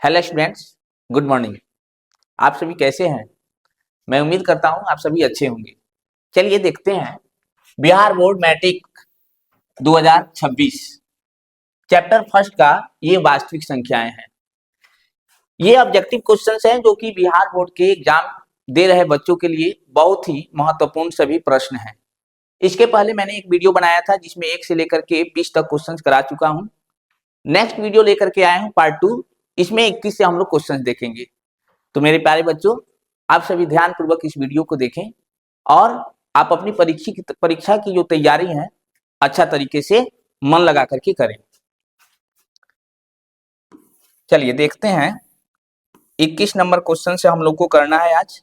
Hello students, good morning. आप सभी कैसे हैं? मैं उम्मीद करता हूं आप सभी अच्छे होंगे। चलिए देखते हैं Bihar board matric 2026 chapter first का ये वास्तविक संख्याएं हैं। ये ऑब्जेक्टिव क्वेश्चंस हैं जो कि बिहार बोर्ड के एग्जाम दे रहे बच्चों के लिए बहुत ही महत्वपूर्ण सभी प्रश्न हैं। इसके पहले मैंने एक वीडियो बनाया था जिसमें 1 से लेकर के 20 तक क्वेश्चंस करा चुका हूं। नेक्स्ट वीडियो लेकर के आया हूं पार्ट 2, इसमें 21 से हम लोग क्वेश्चंस देखेंगे। तो मेरे प्यारे बच्चों, आप सभी ध्यान पूर्वक इस वीडियो को देखें और आप अपनी परीक्षा की जो तैयारी है अच्छा तरीके से मन लगा करके करें। चलिए देखते हैं 21 नंबर क्वेश्चन से हम लोग को करना है आज।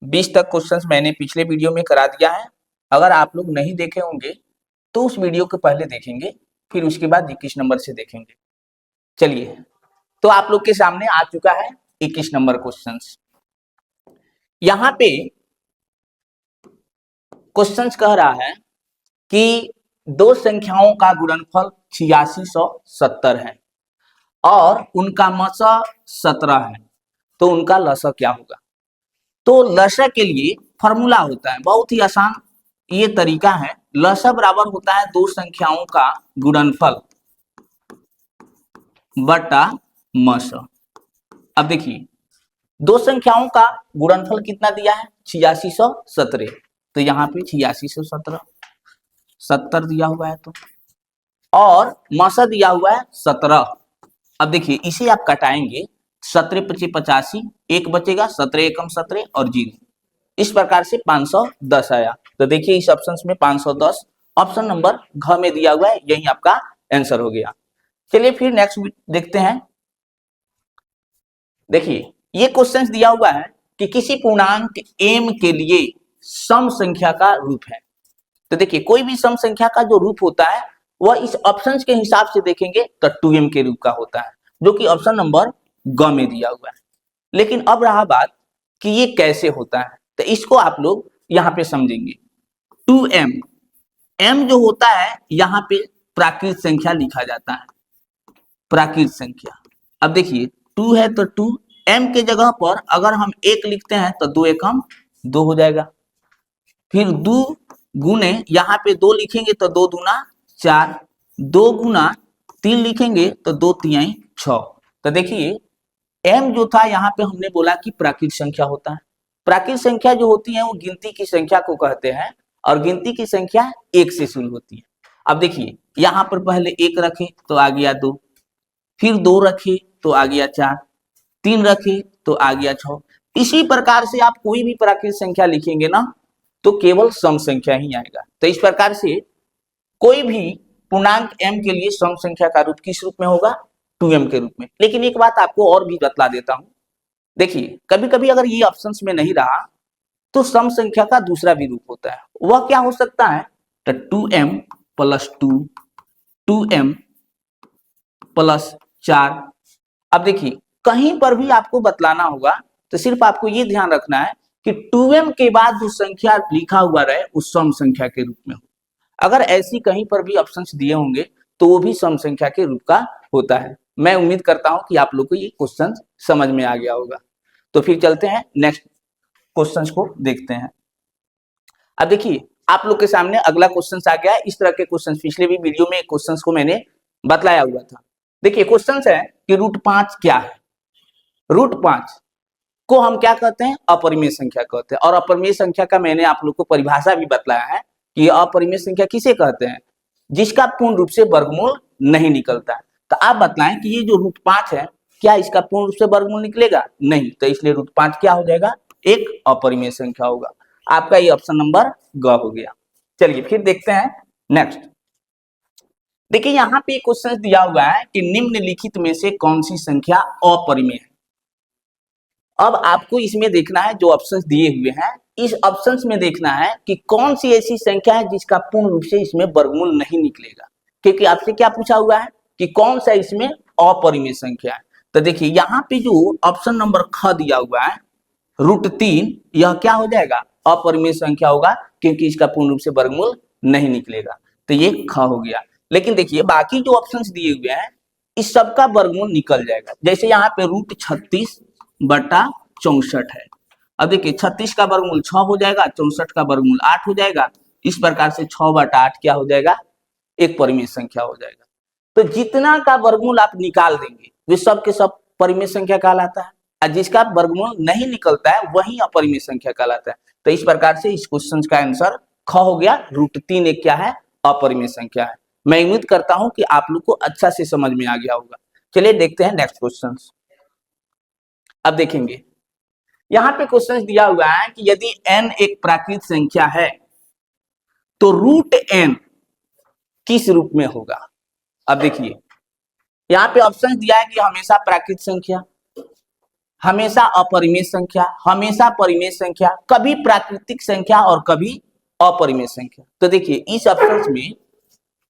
20 तक क्वेश्चंस मैंने पिछले वीडियो में करा दिया है। अगर आप लोग नहीं देखे होंगे तो उस वीडियो को पहले देखेंगे, फिर उसके बाद 21 नंबर से देखेंगे। चलिए, तो आप लोग के सामने आ चुका है 21 नंबर क्वेश्चंस। यहां पे क्वेश्चंस कह रहा है कि दो संख्याओं का गुणनफल 8670 है और उनका मसा 17 है, तो उनका लसा क्या होगा? तो लसा के लिए फॉर्मूला होता है, बहुत ही आसान ये तरीका है। लसा बराबर होता है दो संख्याओं का गुणनफल बटा मसा। अब देखिए, दो संख्याओं का गुणनफल कितना दिया है? 8617। तो यहाँ पे 8617 70 दिया हुआ है, तो और मसा दिया हुआ है 17। अब देखिए, इसे आप कटाएंगे, 17 पचे 85, एक बचेगा, 17 एकम 17 और 0। इस प्रकार से 510 आया। तो देखिए इस ऑप्शन में 510 ऑप्शन नंबर घ में दिया हुआ है, यही आपका आंसर हो गया। चलिए फिर नेक्स्ट देखते हैं। देखिए ये क्वेश्चन दिया हुआ है कि किसी पूर्णांक m के लिए सम संख्या का रूप है। तो देखिए कोई भी सम संख्या का जो रूप होता है वह इस ऑप्शंस के हिसाब से देखेंगे तो 2m के रूप का होता है, जो कि ऑप्शन नंबर ग में दिया हुआ है। लेकिन अब रहा बात कि ये कैसे होता है, तो इसको आप लोग यहाँ पे समझेंगे। 2m, m जो होता है यहाँ पे प्राकृत संख्या लिखा जाता है, प्राकृत संख्या। अब देखिए 2 है तो 2, m के जगह पर अगर हम 1 लिखते हैं तो 2 एकम 2 हो जाएगा। फिर 2 गुने यहाँ पे 2 लिखेंगे तो 2 दूना 4, 2 गुना 3 लिखेंगे तो 2 तिहाई 6। तो देखिए m जो था यहाँ पे हमने बोला कि प्राकृत संख्या होता है। प्राकृत संख्या जो होती है वो गिनती की संख्या को कहते हैं और गिनती की संख्या 1 से शुरू होती है। अब देखिए यहाँ पर पहले 1 रखे तो आ गया 2, फिर 2 रखे तो आ गया 4, 3 रखे तो आ गया 6। इसी प्रकार से आप कोई भी प्राकृत संख्या लिखेंगे ना तो केवल सम संख्या ही आएगा। तो इस प्रकार से कोई भी पूर्णांक m के लिए सम संख्या का रूप किस रूप में होगा? 2m के रूप में। लेकिन एक बात आपको और भी बतला देता हूं, देखिए कभी कभी अगर ये ऑप्शंस में नहीं रहा तो सम संख्या का दूसरा भी रूप होता है। वह क्या हो सकता है? तो 2m प्लस 2, 2m प्लस 4। अब देखिए कहीं पर भी आपको बतलाना होगा तो सिर्फ आपको ये ध्यान रखना है कि 2m के बाद जो संख्या लिखा हुआ रहे उस सम संख्या के रूप में हो। अगर ऐसी कहीं पर भी ऑप्शंस दिए होंगे तो वो भी सम संख्या के रूप का होता है। मैं उम्मीद करता हूं कि आप लोग को ये क्वेश्चन समझ में आ गया होगा। तो फिर चलते हैं नेक्स्ट क्वेश्चन को देखते हैं। अब देखिए आप लोग के सामने अगला क्वेश्चन आ गया है। इस तरह के क्वेश्चन पिछले भी वीडियो में क्वेश्चन को मैंने बतलाया हुआ था। देखिए क्वेश्चन है कि √5 क्या है? √5 को हम क्या कहते हैं? अपरिमेय संख्या कहते हैं। और अपरिमेय संख्या का मैंने आप लोग को परिभाषा भी बतलाया है कि अपरिमेय संख्या किसे कहते हैं? जिसका पूर्ण रूप से वर्गमूल नहीं निकलता है। तो आप बतलाएं कि ये जो √5 है क्या इसका पूर्ण रूप से वर्गमूल निकलेगा? नहीं, तो इसलिए √5 क्या हो जाएगा? एक अपरिमेय संख्या होगा। आपका ये ऑप्शन नंबर ग हो गया। चलिए फिर देखते हैं नेक्स्ट। देखिए यहाँ पे क्वेश्चन दिया हुआ है कि निम्नलिखित में से कौन सी संख्या अपरिमेय है। अब आपको इसमें देखना है जो ऑप्शंस दिए हुए हैं, इस ऑप्शंस में देखना है कि कौन सी ऐसी संख्या है जिसका पूर्ण रूप से इसमें वर्गमूल नहीं निकलेगा। क्योंकि आपसे क्या पूछा हुआ है कि कौन सा इसमें अपरिमेय संख्या है। तो देखिए यहाँ पे जो ऑप्शन नंबर ख दिया हुआ है √3, यह क्या हो जाएगा? अपरिमेय संख्या होगा, क्योंकि इसका पूर्ण रूप से वर्गमूल नहीं निकलेगा। तो ये ख हो गया। लेकिन देखिए बाकी जो ऑप्शंस दिए हुए हैं इस सब का वर्गमूल निकल जाएगा। जैसे यहाँ पे √36/64 है। अब देखिए 36 का वर्गमूल 6 हो जाएगा, 64 का वर्गमूल 8 हो जाएगा। इस प्रकार से 6/8 क्या हो जाएगा, एक परिमेय संख्या हो जाएगा। तो जितना का वर्गमूल आप निकाल देंगे वे सब के सब परिमेय संख्या कहलाता है, और जिसका वर्गमूल नहीं निकलता है वही अपरिमेय संख्या कहलाता है। तो इस प्रकार से इस क्वेश्चन का आंसर ख हो गया। √3 एक क्या है, अपरिमेय संख्या है। मैं उम्मीद करता हूं कि आप लोग को अच्छा से समझ में आ गया होगा। चलिए देखते हैं नेक्स्ट क्वेश्चन। अब देखेंगे यहाँ पे क्वेश्चन दिया हुआ है कि यदि n एक प्राकृत संख्या है तो √n किस रूप में होगा। अब देखिए यहाँ पे ऑप्शन दिया है कि हमेशा प्राकृत संख्या, हमेशा अपरिमेय संख्या, हमेशा परिमेय संख्या, कभी प्राकृतिक संख्या और कभी अपरिमेय संख्या। तो देखिए इस ऑप्शन में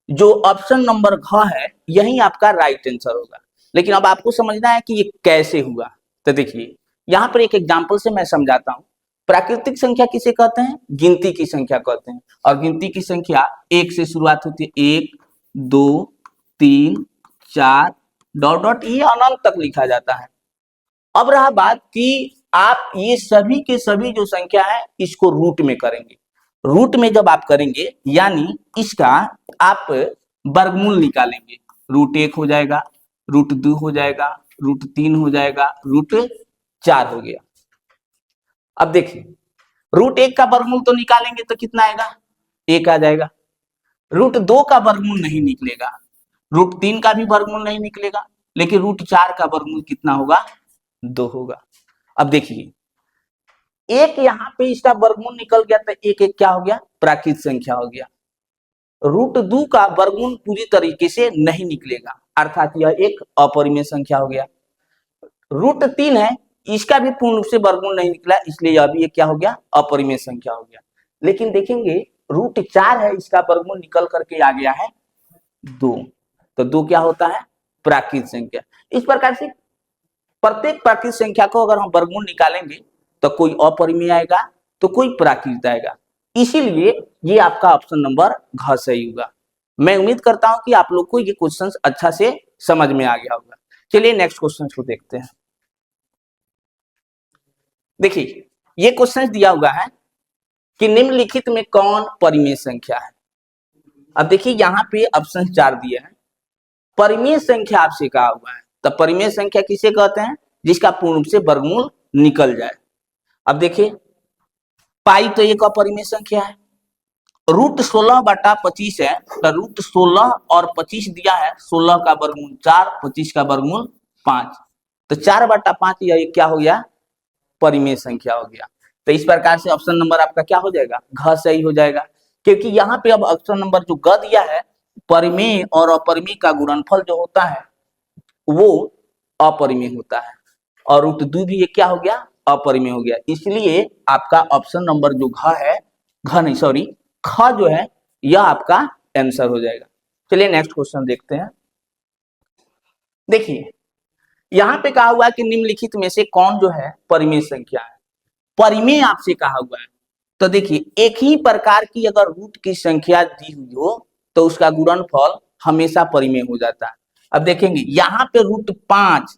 जो ऑप्शन नंबर घ है यही आपका राइट आंसर होगा। लेकिन अब आपको समझना है कि ये कैसे हुआ। तो देखिए यहाँ पर एक एग्जांपल से मैं समझाता हूँ। प्राकृतिक संख्या किसे कहते हैं, गिनती की संख्या कहते हैं, और गिनती की संख्या 1 से शुरुआत होती है। 1 2 3 4 ... ये अनंत तक लिखा जाता है। अब रहा बात कि आप ये सभी के सभी जो संख्या है इसको रूट में करेंगे। रूट में जब आप करेंगे यानी इसका आप वर्गमूल निकालेंगे। √1 हो जाएगा, √2 हो जाएगा, √3 हो जाएगा, √4 हो गया। अब देखिए √1 का वर्गमूल तो निकालेंगे तो कितना आएगा, 1 आ जाएगा। √2 का वर्गमूल नहीं निकलेगा, √3 का भी वर्गमूल नहीं निकलेगा, लेकिन √4 का वर्गमूल कितना होगा, 2 होगा। अब देखिए एक यहाँ पे इसका वर्गमूल निकल गया तो एक एक क्या हो गया, प्राकृत संख्या हो गया। √2 का वर्गमूल पूरी तरीके से नहीं निकलेगा, अर्थात यह एक अपरिमेय संख्या हो गया। √3 है, इसका भी पूर्ण रूप से वर्गमूल नहीं निकला, इसलिए यह भी एक क्या हो गया, अपरिमेय संख्या हो गया। लेकिन देखेंगे √4 है, इसका वर्गमूल निकल करके आ गया है 2। तो 2 क्या होता है, प्राकृत संख्या। इस प्रकार से प्रत्येक प्राकृत संख्या को अगर हम वर्गमूल निकालेंगे तो कोई अपरिमेय आएगा तो कोई प्राकृत आएगा। इसीलिए ये आपका ऑप्शन नंबर घ सही होगा। मैं उम्मीद करता हूं कि आप लोग को ये क्वेश्चन अच्छा से समझ में आ गया होगा। चलिए नेक्स्ट क्वेश्चन को देखते हैं। देखिए ये क्वेश्चन दिया हुआ है कि निम्नलिखित में कौन परिमेय संख्या है। अब देखिए यहाँ पे ऑप्शन 4 दिए हैं। परिमेय संख्या आपसे कहा हुआ है, तो परिमेय संख्या किसे कहते हैं, जिसका पूर्ण रूप से वर्गमूल निकल जाए। अब देखिए पाई तो एक अपरिमेय संख्या है। √16/25 है, तो √16 और 25 दिया है, 16 का वर्गमूल 4, 25 का वर्गमूल 5, तो 4/5 यह क्या हो गया, परिमेय संख्या हो गया। तो इस प्रकार से ऑप्शन नंबर आपका क्या हो जाएगा, घ सही हो जाएगा। क्योंकि यहाँ पे अब ऑप्शन नंबर जो ग दिया है, परिमेय और अपरिमेय का गुणनफल जो होता है वो अपरिमेय होता है, और √2 भी ये क्या हो गया, अपरिमेय हो गया। इसलिए आपका ऑप्शन नंबर जो घ है, ख जो है यह आपका आंसर हो जाएगा। चलिए नेक्स्ट क्वेश्चन देखते हैं। देखिए यहाँ पे कहा हुआ है कि निम्नलिखित में से कौन जो है परिमेय संख्या है। परिमेय आपसे कहा हुआ है, तो देखिए एक ही प्रकार की अगर रूट की संख्या दी हुई हो तो उसका गुणनफल हमेशा परिमेय हो जाता है। अब देखेंगे यहाँ पे √5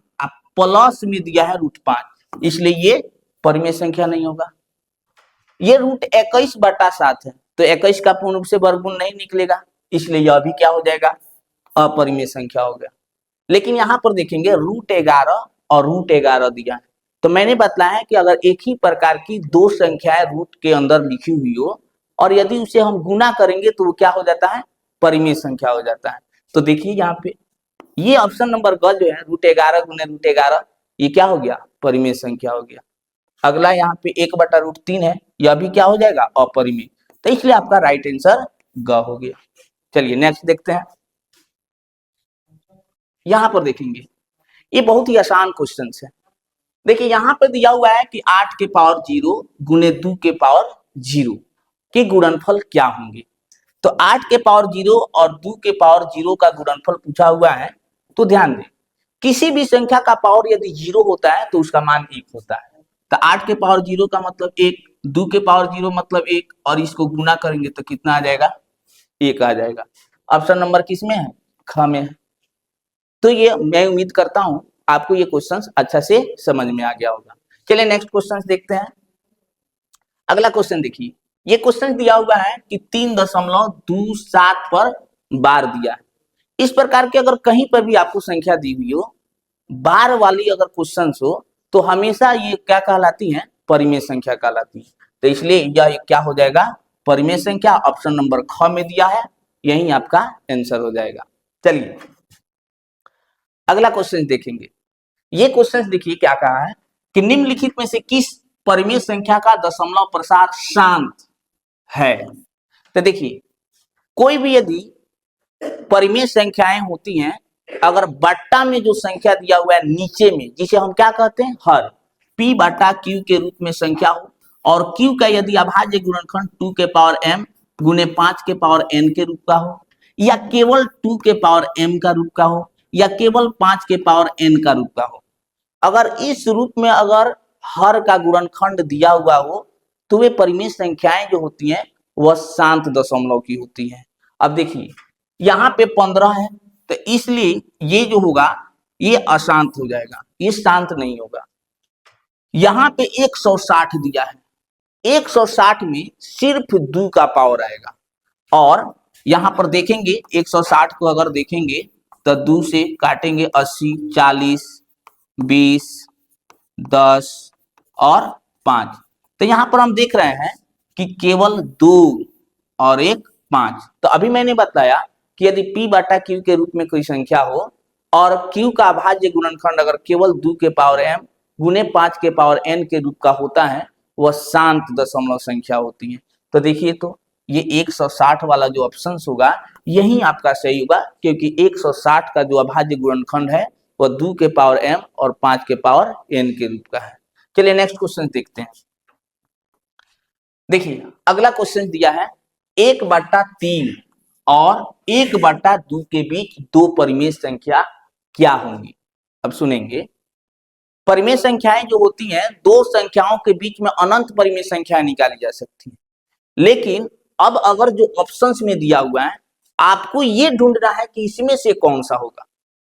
प्लस में दिया है √5, इसलिए ये परिमेय संख्या नहीं होगा। ये √21/7 है, तो 21 का पूर्ण रूप से वर्गमूल नहीं निकलेगा, इसलिए यह भी क्या हो जाएगा, अपरिमेय संख्या हो गया। लेकिन यहाँ पर देखेंगे √11 और √11 दिया है, तो मैंने बताया है कि अगर एक ही प्रकार की दो संख्याएं रूट के अंदर लिखी हुई हो और यदि उसे हम गुना करेंगे तो वो क्या हो जाता है, परिमेय संख्या हो जाता है। तो देखिए यहाँ पे ये ऑप्शन नंबर ग जो है √11 गुने √11 ये क्या हो गया, परिमेय संख्या हो गया। अगला यहाँ पे 1/√3 है, यह भी क्या हो जाएगा, अपरिमेय। तो इसलिए आपका राइट आंसर ग हो गया। चलिए नेक्स्ट देखते हैं। यहाँ पर देखेंगे ये बहुत ही आसान क्वेश्चन है। देखिए यहाँ पर दिया हुआ है कि 8 के पावर 0 गुने 2 के पावर 0 के गुणनफल क्या होंगे। तो 8 के पावर 0 और 2 के पावर 0 का गुणनफल पूछा हुआ है। तो ध्यान दें किसी भी संख्या का पावर यदि 0 होता है तो उसका मान 1 होता है। तो 8 के पावर 0 का मतलब 1, 2 के पावर 0 मतलब 1, और इसको गुना करेंगे तो कितना आ जाएगा, 1 आ जाएगा। ऑप्शन नंबर किस में है, ख में है। तो ये मैं उम्मीद करता हूं आपको ये क्वेश्चन अच्छा से समझ में आ गया होगा। चलिए नेक्स्ट क्वेश्चन देखते हैं। अगला क्वेश्चन देखिए, ये क्वेश्चन दिया हुआ है कि 3.27 पर बार दिया है। इस प्रकार के अगर कहीं पर भी आपको संख्या दी हुई हो, बार वाली अगर क्वेश्चन हो, तो हमेशा ये क्या कहलाती है, परिमेय संख्या कहलाती है। तो इसलिए यह क्या हो जाएगा, परिमेय संख्या। ऑप्शन नंबर ख में दिया है, यही आपका आंसर हो जाएगा। चलिए अगला क्वेश्चन देखेंगे। ये क्वेश्चन देखिए क्या कहा है कि निम्नलिखित में से किस परिमेय संख्या का दशमलव प्रसार शांत है। तो देखिए कोई भी यदि परिमेय संख्याएं होती हैं, अगर बट्टा में जो संख्या दिया हुआ है नीचे में, जिसे हम क्या कहते हैं, हर, p बटा q के रूप में संख्या हो, और q का यदि अभाज्य गुणनखंड 2 के पावर m गुने 5 के पावर n के रूप का हो, या केवल 2 के पावर m का रूप का हो, या केवल 5 के पावर n का रूप का हो, अगर इस रूप में अगर हर का गुणनखंड दिया हुआ हो, तो वे परिमेय संख्याएं जो होती हैं वह शांत दशमलव की होती हैं। अब देखिए यहाँ पे 15 है, तो इसलिए ये जो होगा ये अशांत हो जाएगा, ये शांत नहीं होगा। यहाँ पे 160 दिया है, 160 में सिर्फ 2 का पावर आएगा, और यहाँ पर देखेंगे 160 को अगर देखेंगे तो 2 से काटेंगे 80, 40, 20, 10 और 5। तो यहाँ पर हम देख रहे हैं कि केवल 2 और 1 5। तो अभी मैंने बताया कि यदि p बटा q के रूप में कोई संख्या हो और q का अभाज्य गुणनखंड अगर केवल 2 के पावर m गुने 5 के पावर n के रूप का होता है, वह शांत दशमलव संख्या होती है। तो देखिए तो ये 160 वाला जो ऑप्शन होगा यही आपका सही होगा, क्योंकि 160 का जो अभाज्य गुणनखंड है वह 2 के पावर m और 5 के पावर n के रूप का है। चलिए नेक्स्ट क्वेश्चन देखते हैं। देखिए अगला क्वेश्चन दिया है 1/3 और 1/2 के बीच दो परिमेय संख्या क्या होंगी। अब सुनेंगे, परिमेय संख्याएं जो होती हैं, दो संख्याओं के बीच में अनंत परिमेय संख्या निकाली जा सकती है। लेकिन अब अगर जो ऑप्शंस में दिया हुआ है, आपको ये ढूंढना है कि इसमें से कौन सा होगा।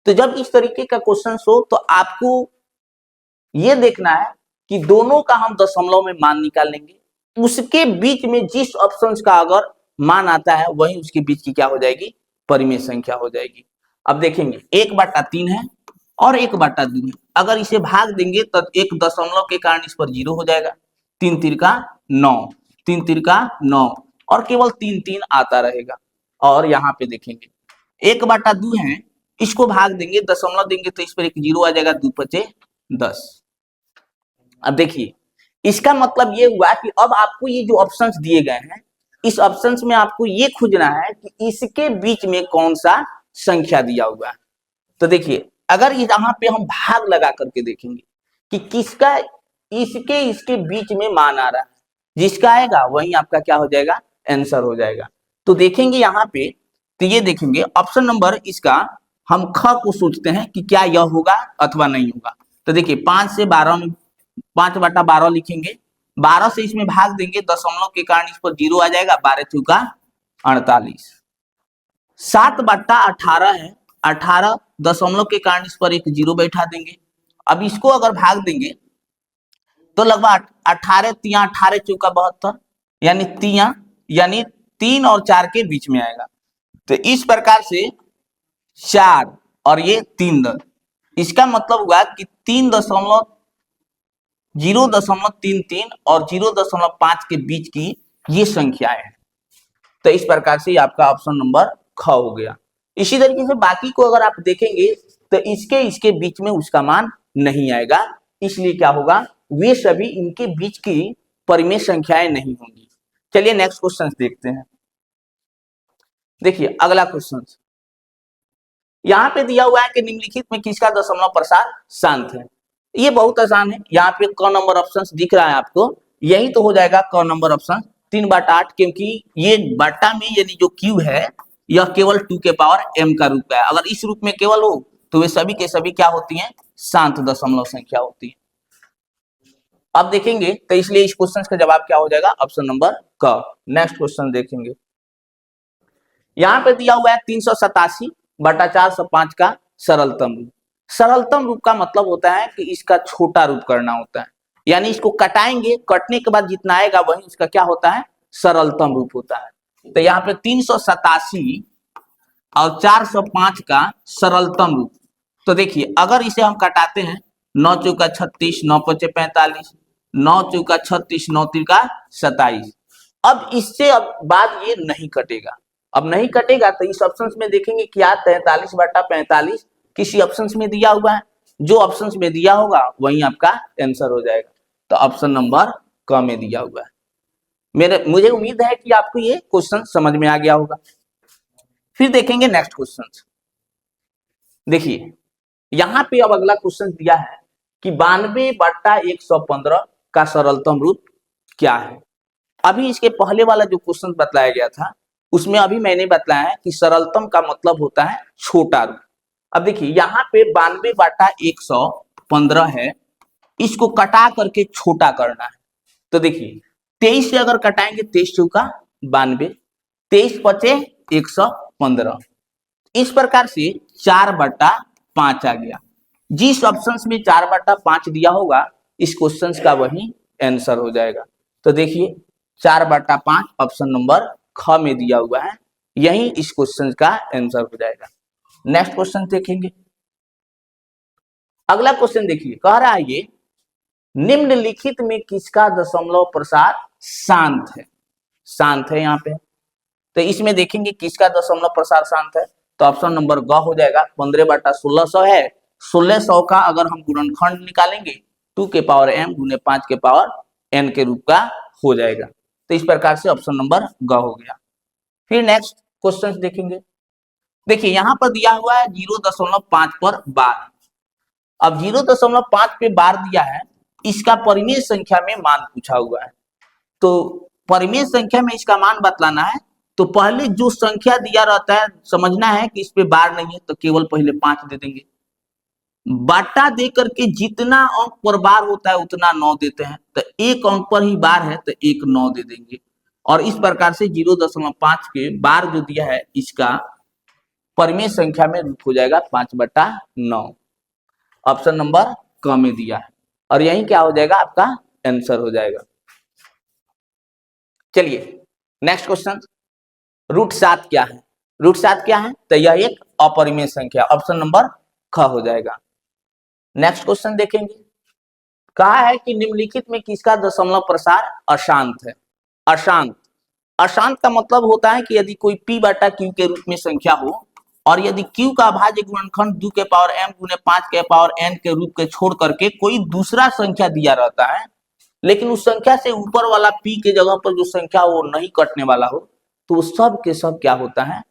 तो जब इस तरीके का क्वेश्चन हो तो आपको ये देखना है कि दोनों का हम दशमलव में मान निकालेंगे, उसके बीच में जिस ऑप्शन का अगर मान आता है वही उसके बीच की क्या हो जाएगी, परिमेय संख्या हो जाएगी। अब देखेंगे 1/3 है और 1/2 है, अगर इसे भाग देंगे तो एक दशमलव के कारण इस पर 0 हो जाएगा। 3 तिरका 9, 3 तिरका 9 और केवल 3 3 आता रहेगा। और यहाँ पे देखेंगे 1/2 है, इसको भाग देंगे, दशमलव देंगे तो इस पर एक 0 आ जाएगा, 2 5 10। अब देखिए इसका मतलब ये हुआ कि अब आपको ये जो ऑप्शंस दिए गए हैं, इस ऑप्शंस में आपको ये खोजना है कि इसके बीच में कौन सा संख्या दिया हुआ है। तो देखिए अगर यहाँ पे हम भाग लगा करके देखेंगे कि किसका इसके बीच में मान आ रहा है, जिसका आएगा वही आपका क्या हो जाएगा, आंसर हो जाएगा। तो देखेंगे यहाँ पे, तो ये देखेंगे ऑप्शन नंबर इसका हम ख को सोचते हैं कि क्या यह होगा अथवा नहीं होगा। तो देखिए 5 से 12 में 5/12 लिखेंगे, 12 से इसमें भाग देंगे, दशमलव के कारण इस पर 0 आ जाएगा, 12 चौका 48। 7/18 है, 18 दशमलव के कारण इस पर एक 0 बैठा देंगे। अब इसको अगर भाग देंगे तो लगभग 18 तिया 18 चौका 72, यानी तिया यानी 3 और 4 के बीच में आएगा। तो इस प्रकार से 4 और ये 3, इसका मतलब हुआ कि 0.33 और 0.5 के बीच की ये संख्याएं हैं। तो इस प्रकार से आपका ऑप्शन नंबर ख हो गया। इसी तरीके से बाकी को अगर आप देखेंगे तो इसके बीच में उसका मान नहीं आएगा, इसलिए क्या होगा, वे सभी इनके बीच की परिमेय संख्याएं नहीं होंगी। चलिए नेक्स्ट क्वेश्चन देखते हैं। देखिए अगला क्वेश्चन यहाँ पे दिया हुआ है कि निम्नलिखित में किसका दशमलव प्रसार शांत है। ये बहुत आसान है, यहाँ पे क नंबर ऑप्शन दिख रहा है आपको, यही तो हो जाएगा क नंबर ऑप्शन 3/8, क्योंकि ये बट्टा में यदि जो q है यह केवल 2 के पावर m का रूप है। अगर इस रूप में केवल हो तो वे सभी के सभी क्या होती हैं, शांत दशमलव संख्या होती है। अब देखेंगे तो इसलिए इस क्वेश्चन का जवाब क्या हो जाएगा, ऑप्शन नंबर क। नेक्स्ट क्वेश्चन देखेंगे। यहाँ पे दिया हुआ है 387/405 का सरलतम रूप। सरलतम रूप का मतलब होता है कि इसका छोटा रूप करना होता है, यानी इसको कटाएंगे, कटने के बाद जितना आएगा वही इसका क्या होता है, सरलतम रूप होता है। तो यहाँ पे 387 और 405 का सरलतम रूप। तो देखिए अगर इसे हम कटाते हैं, 9 चौका 36, 9 पचे 45, 9 चौका 36, 9 तिरका 27। अब इससे अब बाद ये नहीं कटेगा, अब नहीं कटेगा तो इस ऑप्शन में देखेंगे क्या 43/45 किसी ऑप्शन में दिया हुआ है, जो ऑप्शन में दिया होगा वही आपका आंसर हो जाएगा। तो ऑप्शन नंबर क में दिया हुआ है। मुझे उम्मीद है कि आपको ये क्वेश्चन समझ में आ गया होगा। फिर देखेंगे नेक्स्ट क्वेश्चन। देखिए यहां पे अब अगला क्वेश्चन दिया है कि 92/115 का सरलतम रूप क्या है। अभी इसके पहले वाला जो क्वेश्चन बताया गया था उसमें अभी मैंने बताया कि सरलतम का मतलब होता है छोटा रूप। अब देखिए यहाँ पे 92/115 है, इसको कटा करके छोटा करना है। तो देखिए 23 से अगर कटाएंगे 23 चौका 92, 23 पचे 115, इस प्रकार से 4/5 आ गया। जिस ऑप्शन में 4/5 दिया होगा इस क्वेश्चन का वही आंसर हो जाएगा। तो देखिए 4/5 ऑप्शन नंबर ख में दिया हुआ है, यही इस क्वेश्चन का आंसर हो जाएगा। नेक्स्ट क्वेश्चन देखेंगे। अगला क्वेश्चन देखिए, कह रहा है ये निम्नलिखित में किसका दशमलव प्रसार शांत है। शांत है यहाँ पे, तो इसमें देखेंगे किसका दशमलव प्रसार शांत है। तो ऑप्शन नंबर ग हो जाएगा। 15/1600 है, 1600 का अगर हम गुणनखंड निकालेंगे 2 के पावर m गुने 5 के पावर n के रूप का हो जाएगा। तो इस प्रकार से ऑप्शन नंबर ग हो गया। फिर नेक्स्ट क्वेश्चन देखेंगे। देखिए यहाँ पर दिया हुआ है 0.5 पर बार। अब 0.5 पे बार दिया है, इसका परिमेय संख्या में मान पूछा हुआ है। तो परिमेय संख्या में इसका मान बतलाना है, तो पहले जो संख्या दिया रहता है समझना है कि इस पे बार नहीं है, तो केवल पहले 5 दे देंगे। बाटा दे करके जितना अंक पर बार होता है उतना 9 देते हैं, तो एक अंक पर ही बार है तो एक 9 दे देंगे। और इस प्रकार से 0.5 के बार जो दिया है इसका परिमेय संख्या में रूप हो जाएगा 5/9। ऑप्शन नंबर क में दिया है और यही क्या हो जाएगा, आपका आंसर हो जाएगा। चलिए नेक्स्ट क्वेश्चन। √7 क्या है। √7 क्या है, तो यह एक अपरिमेय संख्या, ऑप्शन नंबर ख हो जाएगा। नेक्स्ट क्वेश्चन देखेंगे। कहा है कि निम्नलिखित में किसका दशमलव प्रसार अशांत है। अशांत, अशांत का मतलब होता है कि यदि कोई p/q के रूप में संख्या हो और यदि q का अभाज्य गुणनखंड 2 के पावर m गुने 5 के पावर n के रूप के छोड़ करके कोई दूसरा संख्या दिया रहता है, लेकिन उस संख्या से ऊपर वाला p के जगह पर जो संख्या वो नहीं कटने वाला हो, तो सब के सब क्या होता है,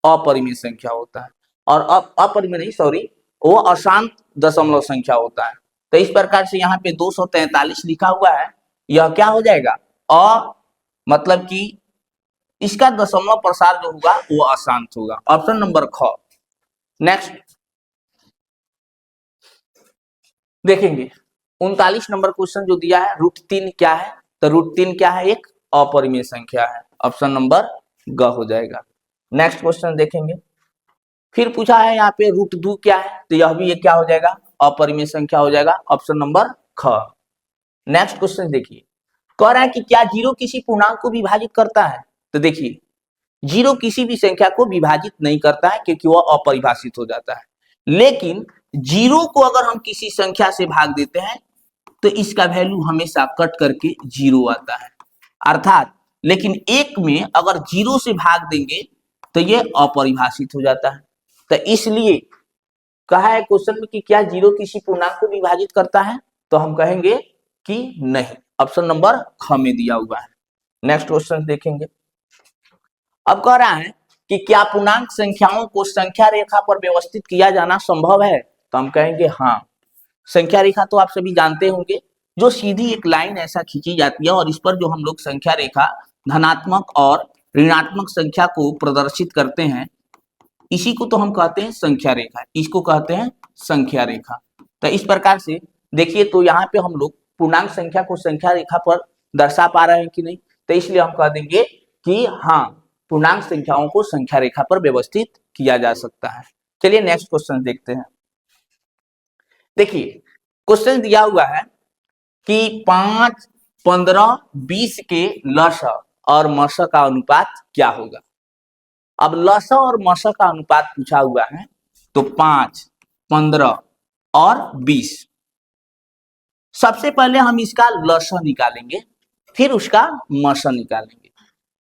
अपरिमेय संख्या होता है। और अपरिमेय नहीं, सॉरी, वो अशांत दशमलव संख्या होता है। तो इस प्रकार से यहाँ पे 243 लिखा हुआ है, यह क्या हो जाएगा, मतलब कि इसका दशमलव प्रसार जो होगा वो अशांत होगा। ऑप्शन नंबर ख। नेक्स्ट देखेंगे 39 नंबर क्वेश्चन जो दिया है, √3 क्या है। तो √3 क्या है, एक अपरिमेय संख्या है। ऑप्शन नंबर ग हो जाएगा। नेक्स्ट क्वेश्चन देखेंगे। फिर पूछा है यहाँ पे √2 क्या है, तो यह भी ये क्या हो जाएगा, अपरिमेय संख्या हो जाएगा। ऑप्शन नंबर ख। नेक्स्ट क्वेश्चन देखिए, कह रहा है कि क्या 0 किसी पूर्णांक को विभाजित करता है। तो देखिए 0 किसी भी संख्या को विभाजित नहीं करता है क्योंकि वह अपरिभाषित हो जाता है। लेकिन 0 को अगर हम किसी संख्या से भाग देते हैं तो इसका वैल्यू हमेशा कट करके 0 आता है, अर्थात लेकिन 1 में अगर 0 से भाग देंगे तो ये अपरिभाषित हो जाता है। तो इसलिए कहा है क्वेश्चन में कि क्या 0 किसी पूर्णांक को विभाजित करता है, तो हम कहेंगे कि नहीं। ऑप्शन नंबर ख में दिया हुआ है। नेक्स्ट क्वेश्चन देखेंगे। अब कह रहा है कि क्या पूर्णांक संख्याओं को संख्या रेखा पर व्यवस्थित किया जाना संभव है, तो हम कहेंगे हाँ। संख्या रेखा तो आप सभी जानते होंगे, जो सीधी एक लाइन ऐसा खींची जाती है और इस पर जो हम लोग संख्या रेखा धनात्मक और ऋणात्मक संख्या को प्रदर्शित करते हैं, इसी को तो हम कहते हैं संख्या रेखा, इसको कहते हैं संख्या रेखा। तो इस प्रकार से देखिए, तो यहाँ पे हम लोग पूर्णांक संख्या को संख्या रेखा पर दर्शा पा रहे हैं कि नहीं, तो इसलिए हम कह देंगे कि हाँ, पूर्णांक संख्याओं को संख्या रेखा पर व्यवस्थित किया जा सकता है। चलिए नेक्स्ट क्वेश्चन देखते हैं। देखिए क्वेश्चन दिया हुआ है कि 5, 15, 20 के लसा और मसा का अनुपात क्या होगा। अब लसा और मसा का अनुपात पूछा हुआ है, तो 5, 15 और 20। सबसे पहले हम इसका लसा निकालेंगे, फिर उसका मसा निकालेंगे।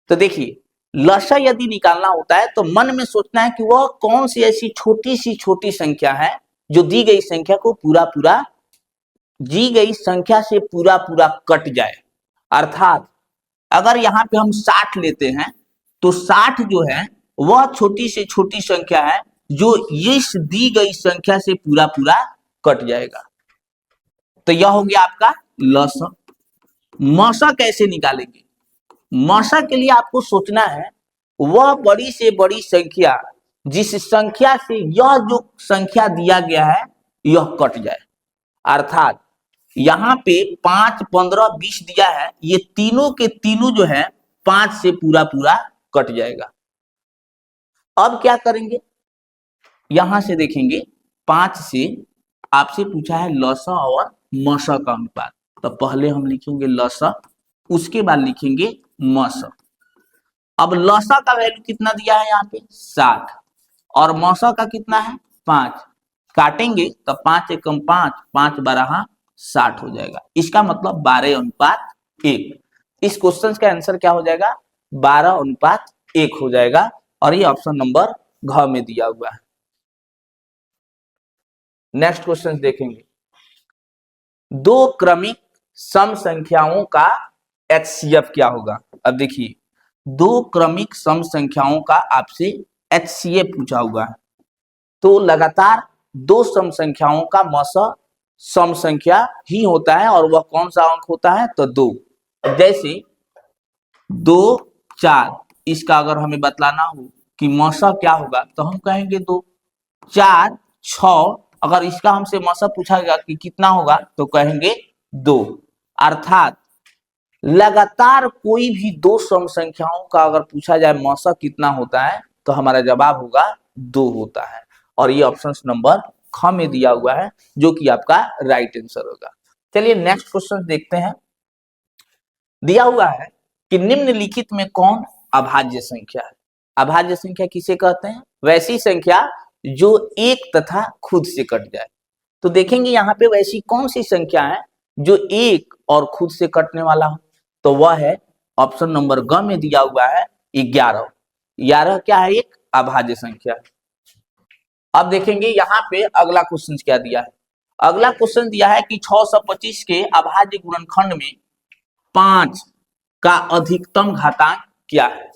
तो देखिए लसा यदि निकालना होता है तो मन में सोचना है कि वह कौन सी ऐसी छोटी संख्या है जो दी गई संख्या को दी गई संख्या से पूरा पूरा कट जाए। अर्थात अगर यहाँ पे हम 60 लेते हैं तो 60 जो है वह छोटी से छोटी संख्या है जो इस दी गई संख्या से पूरा पूरा कट जाएगा। तो यह हो गया आपका लसा। मसा कैसे निकालेंगे? मसा के लिए आपको सोचना है वह बड़ी से बड़ी संख्या जिस संख्या से यह जो संख्या दिया गया है यह कट जाए। अर्थात यहाँ पे 5, 15, 20 दिया है, ये तीनों के तीनों जो है 5 से पूरा पूरा कट जाएगा। अब क्या करेंगे? यहां से देखेंगे 5 से आपसे पूछा है लसा और मसा का अनुपात, तो पहले हम लिखेंगे लसा, उसके बाद लिखेंगे मसा। अब लसा का वैल्यू कितना दिया है यहाँ पे 60 और मसा का कितना है 5। काटेंगे तो 5 एकम 5, 5 12 60 हो जाएगा। इसका मतलब 12:1। इस क्वेश्चन का आंसर क्या हो जाएगा? 12:1 हो जाएगा और ये ऑप्शन नंबर घ में दिया हुआ है। नेक्स्ट क्वेश्चन देखेंगे। दो क्रमिक सम संख्याओं का एचसीएफ क्या होगा। अब देखिए दो क्रमिक सम संख्याओं का आपसे एचसीएफ पूछा हुआ है, तो लगातार दो सम संख्याओं का मसा सम संख्या ही होता है और वह कौन सा अंक होता है? तो 2। जैसे 2, 4, इसका अगर हमें बतलाना हो कि मसा क्या होगा तो हम कहेंगे 2। 4, 6, अगर इसका हमसे मसा पूछा गया कि कितना होगा तो कहेंगे 2। अर्थात लगातार कोई भी दो सम संख्याओं का अगर पूछा जाए मसा कितना होता है तो हमारा जवाब होगा 2 होता है और ये ऑप्शन नंबर ख में दिया हुआ है जो कि आपका राइट आंसर होगा। चलिए नेक्स्ट क्वेश्चन देखते हैं। दिया हुआ है कि निम्नलिखित में कौन अभाज्य संख्या है। अभाज्य संख्या किसे कहते हैं? वैसी संख्या जो एक तथा खुद से कट जाए। तो देखेंगे यहाँ पे वैसी कौन सी संख्या है जो एक और खुद से कटने वाला हो, तो वह है ऑप्शन नंबर ग में दिया हुआ है 11। 11 क्या है? एक अभाज्य संख्या है। अब देखेंगे यहाँ पे अगला क्वेश्चन क्या दिया है। अगला क्वेश्चन दिया है कि 625 के अभाज्य गुणनखंड में 5 का अधिकतम घातांक क्या है।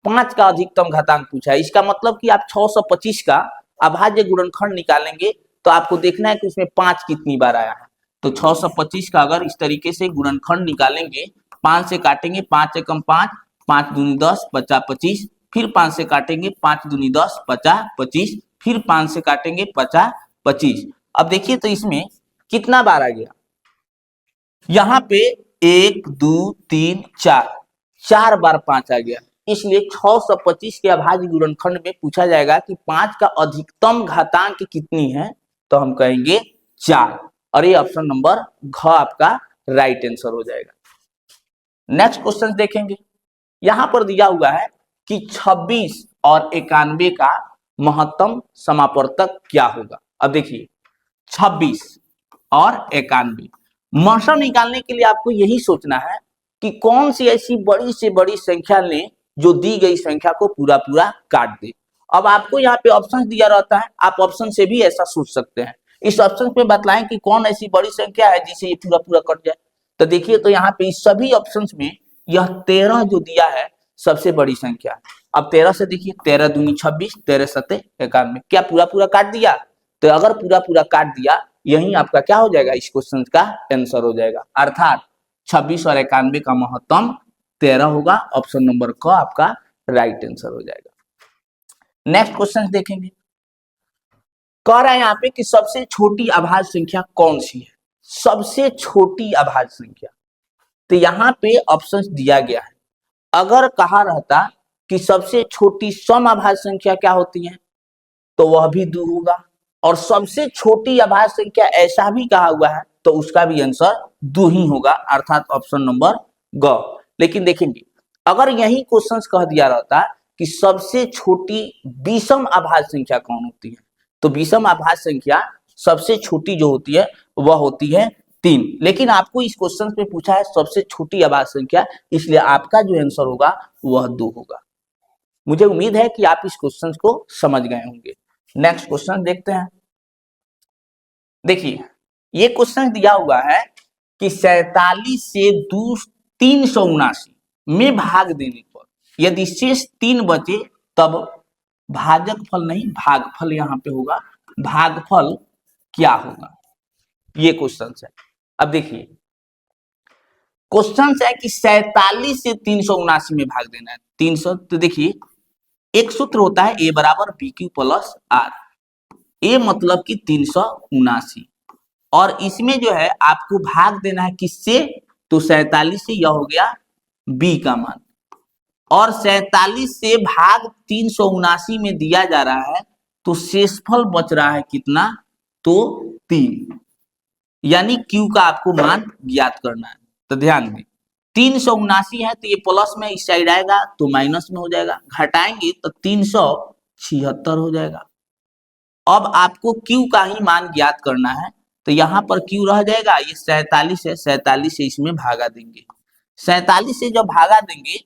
5 का अधिकतम घातांक पूछा है। इसका मतलब कि आप 625 का अभाज्य गुणनखंड निकालेंगे तो आपको देखना है कि उसमें 5 कितनी बार आया है। तो 625 का अगर इस तरीके से गुणनखंड निकालेंगे, 5 से काटेंगे, 5 एकम 5, 5 दूनी 10, 50 25, फिर 5 से काटेंगे, 5 दूनी 10, 50 25, फिर 5 से काटेंगे, 50 25। अब देखिए तो इसमें कितना बार आ गया? यहाँ पे 1 2 3 4, 4 बार 5 आ गया। इसलिए 625 के अभाज्य गुणनखंड में पूछा जाएगा कि 5 का अधिकतम घातांक कितनी है, तो हम कहेंगे 4 और ये ऑप्शन नंबर घ आपका राइट आंसर हो जाएगा। नेक्स्ट क्वेश्चन देखेंगे। यहां पर दिया हुआ है कि 26 और 91 का महत्तम समापवर्तक क्या होगा। अब देखिए 26 और 91 मसा निकालने के लिए आपको यही सोचना है कि कौन सी ऐसी बड़ी से बड़ी संख्या लें जो दी गई संख्या को पूरा पूरा काट दे। अब आपको यहाँ पे ऑप्शन दिया रहता है, आप ऑप्शन से भी ऐसा सोच सकते हैं। इस ऑप्शन पे बतलाएं कि कौन ऐसी बड़ी संख्या है जिसे ये पूरा पूरा कट जाए। तो देखिए तो यहाँ पे इस सभी ऑप्शंस में यह 13 जो दिया है सबसे बड़ी संख्या। अब 13 से देखिए 13 दूनी 26, 13 सत्ते 91, क्या पूरा पूरा काट दिया? तो अगर पूरा पूरा काट दिया यही आपका क्या हो जाएगा? इस क्वेश्चन का आंसर हो जाएगा। अर्थात 26 और 91 का महत्तम 13 होगा। ऑप्शन नंबर क आपका राइट आंसर हो जाएगा। नेक्स्ट क्वेश्चन देखेंगे। कह रहा है यहाँ पे कि सबसे छोटी अभाज्य संख्या कौन सी है। सबसे छोटी अभाज्य संख्या, तो यहाँ पे ऑप्शन दिया गया है। अगर कहा रहता कि सबसे छोटी सम अभाज्य संख्या क्या होती है तो वह भी 2 होगा, और सबसे छोटी अभाज्य संख्या ऐसा भी कहा हुआ है तो उसका भी आंसर 2 ही होगा, अर्थात ऑप्शन नंबर ग। लेकिन देखेंगे अगर यही क्वेश्चन कह दिया रहता कि सबसे छोटी विषम अभाज्य संख्या कौन होती है, तो विषम अभाज्य संख्या सबसे छोटी जो होती है वह होती है 3। लेकिन आपको इस क्वेश्चन में पूछा है सबसे छोटी अभाज्य संख्या, इसलिए आपका जो आंसर होगा वह 2 होगा। मुझे उम्मीद है कि आप इस क्वेश्चन को समझ गए होंगे। नेक्स्ट क्वेश्चन देखते हैं। देखिए ये क्वेश्चन दिया हुआ है कि 47 से 379 में भाग देने पर यदि शेष 3 बचे तब भाजकफल नहीं भागफल यहाँ पे होगा, भागफल क्या होगा, ये क्वेश्चन है। अब देखिए क्वेश्चन है कि 47 से 379 में भाग देना है 300, तो देखिए एक सूत्र होता है ए बराबर बी क्यू प्लस आर, ए मतलब कि 379, और इसमें जो है आपको भाग देना है किससे, तो 47 से, यह हो गया बी का मान, और 47 से भाग 379 में दिया जा रहा है तो शेषफल बच रहा है कितना, तो 3, यानी क्यू का आपको मान ज्ञात करना है। तो ध्यान दें 379 है तो ये प्लस में इस साइड आएगा तो माइनस में हो जाएगा, घटाएंगे तो 376 हो जाएगा। अब आपको क्यू का ही मान ज्ञात करना है, तो यहाँ पर क्यू रह जाएगा, ये 47 है, 47 से इसमें भागा देंगे, 47 से जब भागा देंगे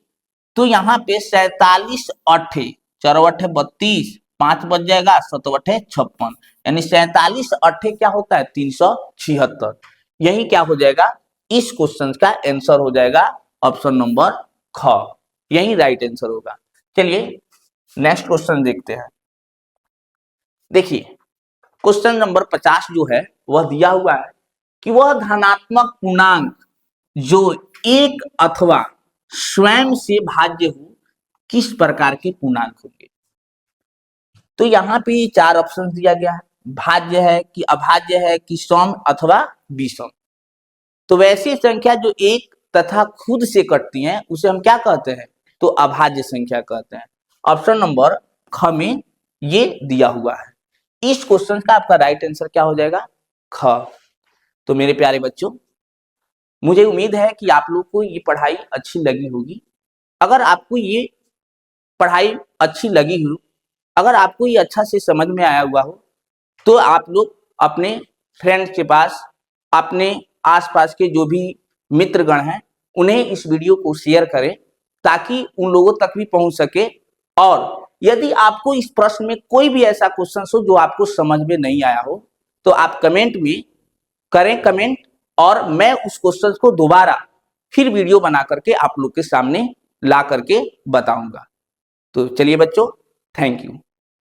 तो यहाँ पे 47 अट्ठे 4 अट्ठे 32, 5 बच जाएगा 7 अट्ठे 56, यानी 47 अट्ठे क्या होता है 376। यही क्या हो जाएगा, इस क्वेश्चन का आंसर हो जाएगा ऑप्शन नंबर ख, यही राइट आंसर होगा। चलिए नेक्स्ट क्वेश्चन देखते हैं। देखिए क्वेश्चन नंबर 50 जो है वह दिया हुआ है कि वह धनात्मक पूर्णांक जो एक अथवा स्वयं से भाज्य हो किस प्रकार के पूर्णांक होंगे। तो यहाँ पे 4 ऑप्शन दिया गया है, भाज्य है कि अभाज्य है कि सम अथवा विषम। तो वैसी संख्या जो एक तथा खुद से कटती हैं उसे हम क्या कहते हैं, तो अभाज्य संख्या कहते हैं। ऑप्शन नंबर ख में ये दिया हुआ है। इस क्वेश्चन का आपका राइट आंसर क्या हो जाएगा, ख। तो मेरे प्यारे बच्चों मुझे उम्मीद है कि आप लोग को ये पढ़ाई अच्छी लगी होगी। अगर आपको ये पढ़ाई अच्छी लगी हो, अगर आपको ये अच्छा से समझ में आया हुआ हो, तो आप लोग अपने फ्रेंड्स के पास, अपने आसपास के जो भी मित्रगण हैं उन्हें इस वीडियो को शेयर करें ताकि उन लोगों तक भी पहुंच सके। और यदि आपको इस प्रश्न में कोई भी ऐसा क्वेश्चन हो जो आपको समझ में नहीं आया हो तो आप कमेंट में करें कमेंट, और मैं उस क्वेश्चन को दोबारा फिर वीडियो बना करके आप लोग के सामने ला करके बताऊंगा। तो चलिए बच्चों, थैंक यू।